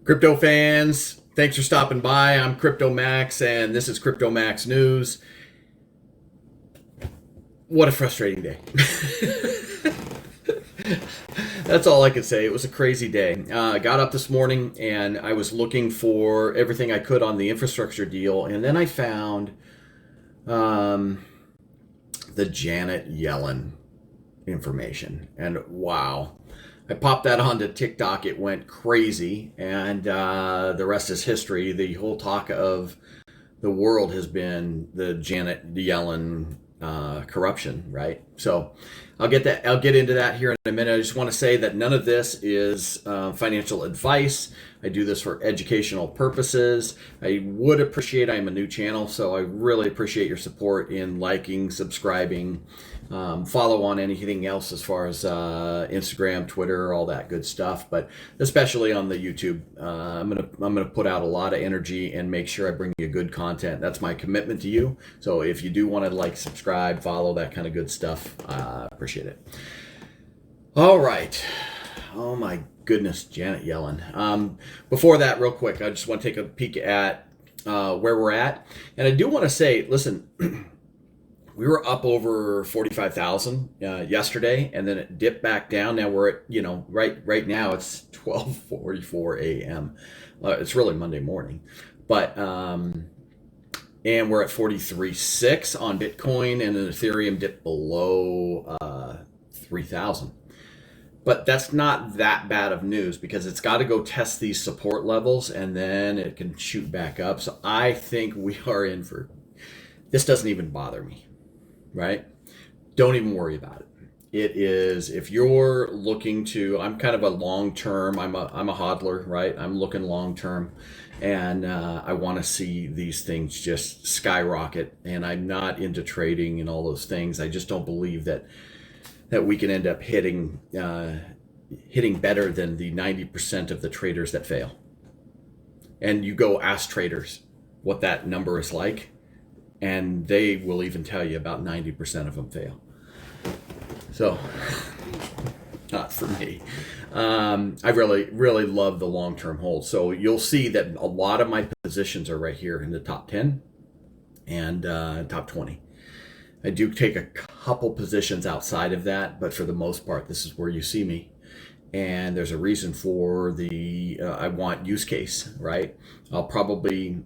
Crypto fans, thanks for stopping by. I'm CryPTOMAXX, and this is CryPTOMAXX News. What a frustrating day. That's all I could say. It was a crazy day. I got up this morning and I was looking for everything I could on the infrastructure deal, and then I found um, the Janet Yellen information. And wow, I popped that onto TikTok. It went crazy, and the rest is history. The whole talk of the world has been the Janet Yellen corruption, right? So I'll get into that here in a minute. I just want to say that none of this is financial advice. I do this for educational purposes. I would appreciate, I'm a new channel, so I really appreciate your support in liking, subscribing, follow on anything else as far as Instagram, Twitter, all that good stuff. But especially on the YouTube, I'm gonna put out a lot of energy and make sure I bring you good content. That's my commitment to you. So if you do want to like, subscribe, follow, that kind of good stuff, appreciate it. All right. Oh my goodness, Janet Yellen. Before that, real quick, I just want to take a peek at where we're at, and I do want to say, listen. We were up over 45,000 yesterday, and then it dipped back down. Now we're at, right now it's 12:44 a.m. It's really Monday morning, but and we're at 43.6 on Bitcoin, and then Ethereum dipped below 3,000. But that's not that bad of news because it's got to go test these support levels, and then it can shoot back up. So I think we are in for. This doesn't even bother me. Right? Don't even worry about it. It is, if you're looking to, I'm kind of a long term, I'm a hodler, right? I'm looking long term, and I want to see these things just skyrocket. And I'm not into trading and all those things. I just don't believe that we can end up hitting better than the 90% of the traders that fail. And you go ask traders what that number is like, and they will even tell you about 90% of them fail. So, not for me. I really love the long-term hold. So you'll see that a lot of my positions are right here in the top 10 and top 20. I do take a couple positions outside of that, but for the most part, this is where you see me. And there's a reason for the I want use case, right? I'll probably,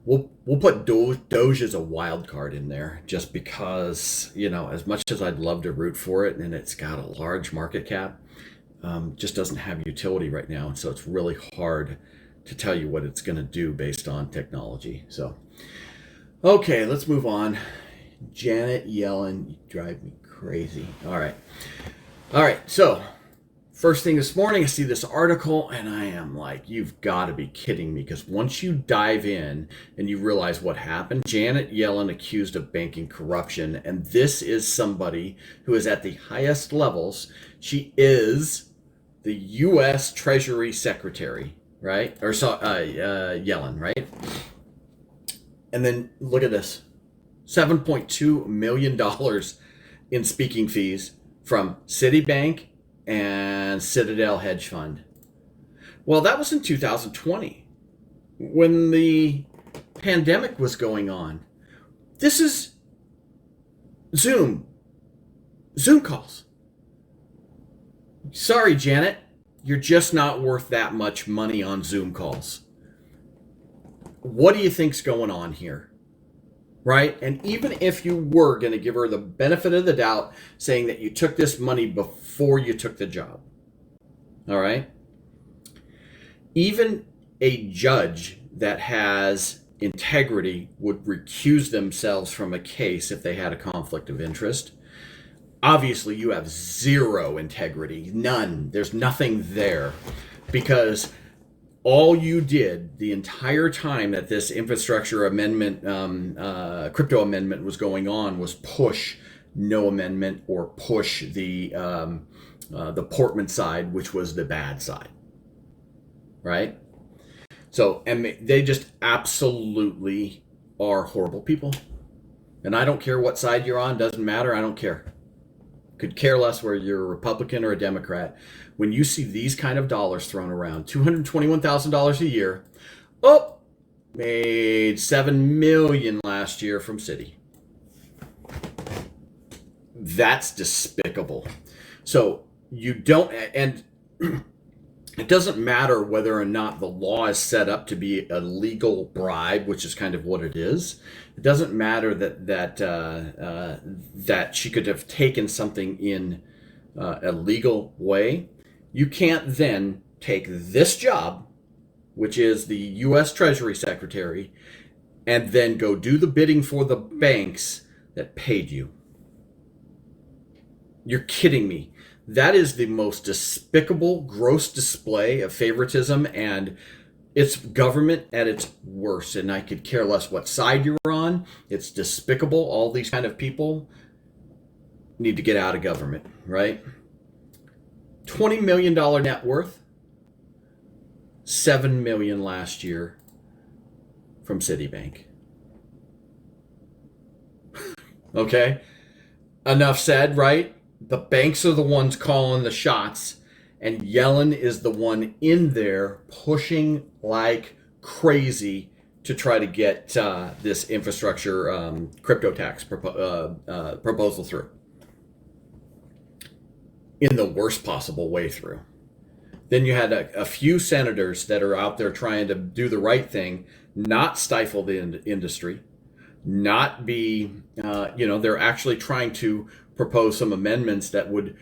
We'll put Doge as a wild card in there just because, as much as I'd love to root for it, and it's got a large market cap, just doesn't have utility right now. And so it's really hard to tell you what it's going to do based on technology. So, okay, let's move on. Janet Yellen, you drive me crazy. All right. So first thing this morning, I see this article, and I am like, you've got to be kidding me. Because once you dive in and you realize what happened, Janet Yellen accused of banking corruption. And this is somebody who is at the highest levels. She is the U.S. Treasury Secretary, right? Or Yellen, right? And then look at this. $7.2 million in speaking fees from Citi Bank and Citadel Hedge Fund. Well, that was in 2020 when the pandemic was going on. This is Zoom calls. Sorry, Janet, you're just not worth that much money on Zoom calls. What do you think's going on here? Right? And even if you were going to give her the benefit of the doubt, saying that you took this money before you took the job, all right? Even a judge that has integrity would recuse themselves from a case if they had a conflict of interest. Obviously, you have zero integrity, none. There's nothing there, because all you did the entire time that this infrastructure amendment, crypto amendment was going on, was push no amendment or push the Portman side, which was the bad side, right? So, and they just absolutely are horrible people. And I don't care what side you're on, doesn't matter, I don't care. Could care less whether you're a Republican or a Democrat. When you see these kind of dollars thrown around, $221,000 a year, oh, made $7 million last year from Citi. That's despicable. So you don't, and it doesn't matter whether or not the law is set up to be a legal bribe, which is kind of what it is. It doesn't matter that she could have taken something in a legal way. You can't then take this job, which is the U.S. Treasury Secretary, and then go do the bidding for the banks that paid you. You're kidding me. That is the most despicable, gross display of favoritism, and it's government at its worst. And I could care less what side you're on. It's despicable. All these kind of people need to get out of government, right? $20 million net worth, $7 million last year from Citi Bank. Okay? Enough said, right? The banks are the ones calling the shots, and Yellen is the one in there pushing like crazy to try to get this infrastructure crypto tax proposal through in the worst possible way through. Then you had a few senators that are out there trying to do the right thing, not stifle the industry, not be, they're actually trying to propose some amendments that would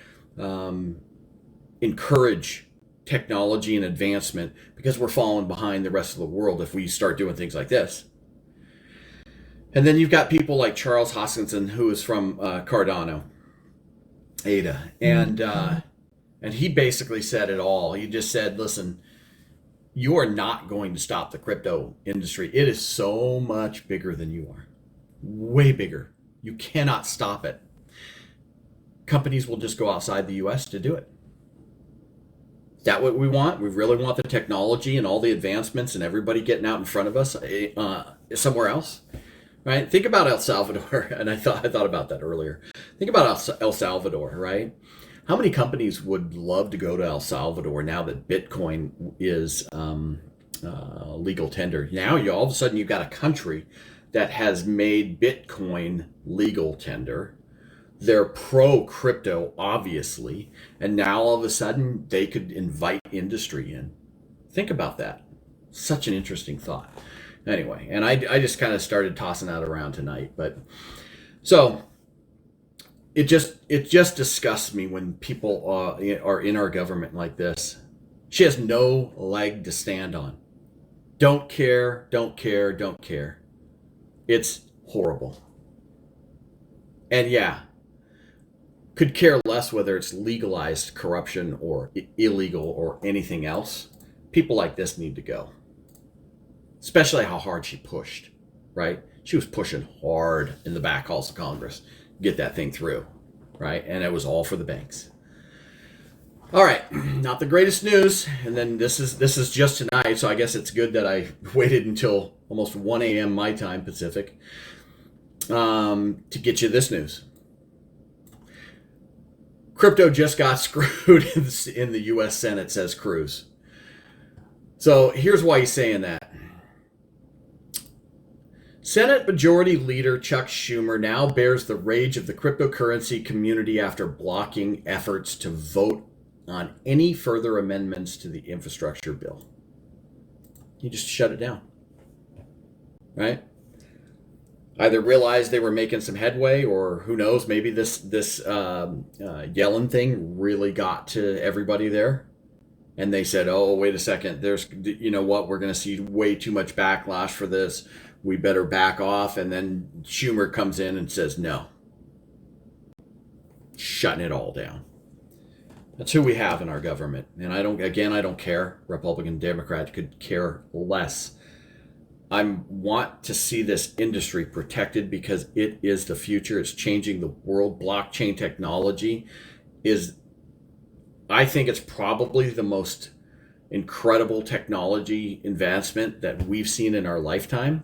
encourage technology and advancement, because we're falling behind the rest of the world if we start doing things like this. And then you've got people like Charles Hoskinson, who is from Cardano, ADA, and he basically said it all. He just said, listen, you are not going to stop the crypto industry. It is so much bigger than you are. Way bigger. You cannot stop it. Companies will just go outside the US to do it. Is that what we want? We really want the technology and all the advancements and everybody getting out in front of us somewhere else, right? Think about El Salvador, and I thought about that earlier. Think about El Salvador, right? How many companies would love to go to El Salvador now that Bitcoin is legal tender? Now all of a sudden you've got a country that has made Bitcoin legal tender. They're pro-crypto, obviously, and now all of a sudden they could invite industry in. Think about that. Such an interesting thought. Anyway, and I just kind of started tossing that around tonight. But so it just disgusts me when people are in our government like this. She has no leg to stand on. Don't care, don't care, don't care. It's horrible. And yeah, could care less whether it's legalized corruption or illegal or anything else. People like this need to go. Especially how hard she pushed, right? She was pushing hard in the back halls of Congress to get that thing through, right? And it was all for the banks. All right, not the greatest news. And then this is just tonight, so I guess it's good that I waited until almost 1 a.m. my time, Pacific, to get you this news. Crypto just got screwed in the U.S. Senate, says Cruz. So here's why he's saying that. Senate Majority Leader Chuck Schumer now bears the rage of the cryptocurrency community after blocking efforts to vote on any further amendments to the infrastructure bill. He just shut it down, right? Either realized they were making some headway, or who knows, maybe this Yellen thing really got to everybody there, and they said, "Oh, wait a second. There's, you know what? We're going to see way too much backlash for this. We better back off." And then Schumer comes in and says, "No," shutting it all down. That's who we have in our government, and I don't care. Republican, Democrat could care less. I want to see this industry protected because it is the future. It's changing the world. Blockchain technology I think it's probably the most incredible technology advancement that we've seen in our lifetime.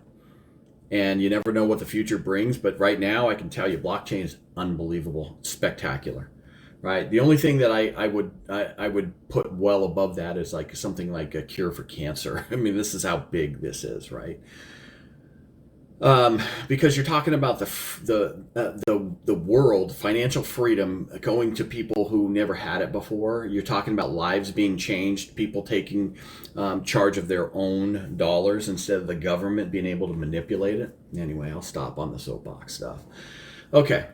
And you never know what the future brings. But right now, I can tell you blockchain is unbelievable, spectacular. right? The only thing that I would put well above that is like something like a cure for cancer. I mean, this is how big this is, right? Because you're talking about the world, financial freedom going to people who never had it before. You're talking about lives being changed, people taking charge of their own dollars instead of the government being able to manipulate it. Anyway, I'll stop on the soapbox stuff. Okay,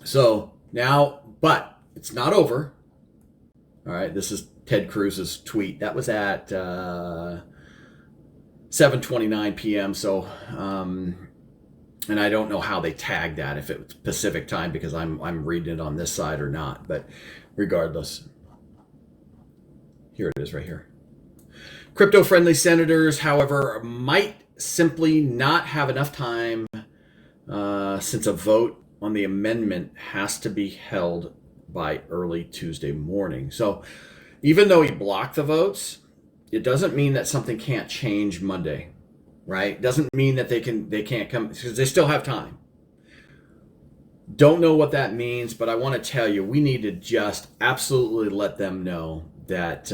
so now, but it's not over. All right, this is Ted Cruz's tweet. That was at 7:29 p.m. So, and I don't know how they tagged that, if it was Pacific time, because I'm reading it on this side or not. But regardless, here it is right here. Crypto-friendly senators, however, might simply not have enough time since a vote on the amendment has to be held by early Tuesday morning. So even though he blocked the votes, it doesn't mean that something can't change Monday, right? It doesn't mean that they can't come, because they still have time. Don't know what that means, but I want to tell you, we need to just absolutely let them know that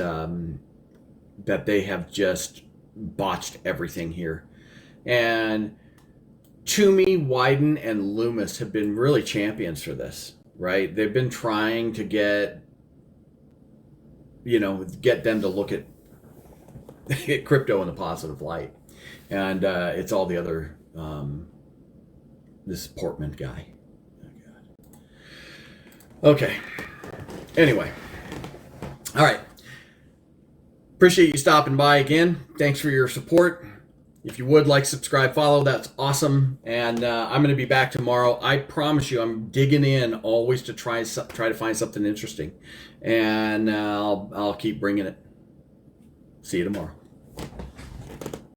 that they have just botched everything here. And Toomey, Wyden, and Loomis have been really champions for this, right? They've been trying to get them to look at crypto in a positive light. And it's all the other, this Portman guy. Oh, God. Okay. Anyway. All right. Appreciate you stopping by again. Thanks for your support. If you would like, subscribe, follow, that's awesome. And I'm going to be back tomorrow. I promise you, I'm digging in always to try to find something interesting. And I'll keep bringing it. See you tomorrow.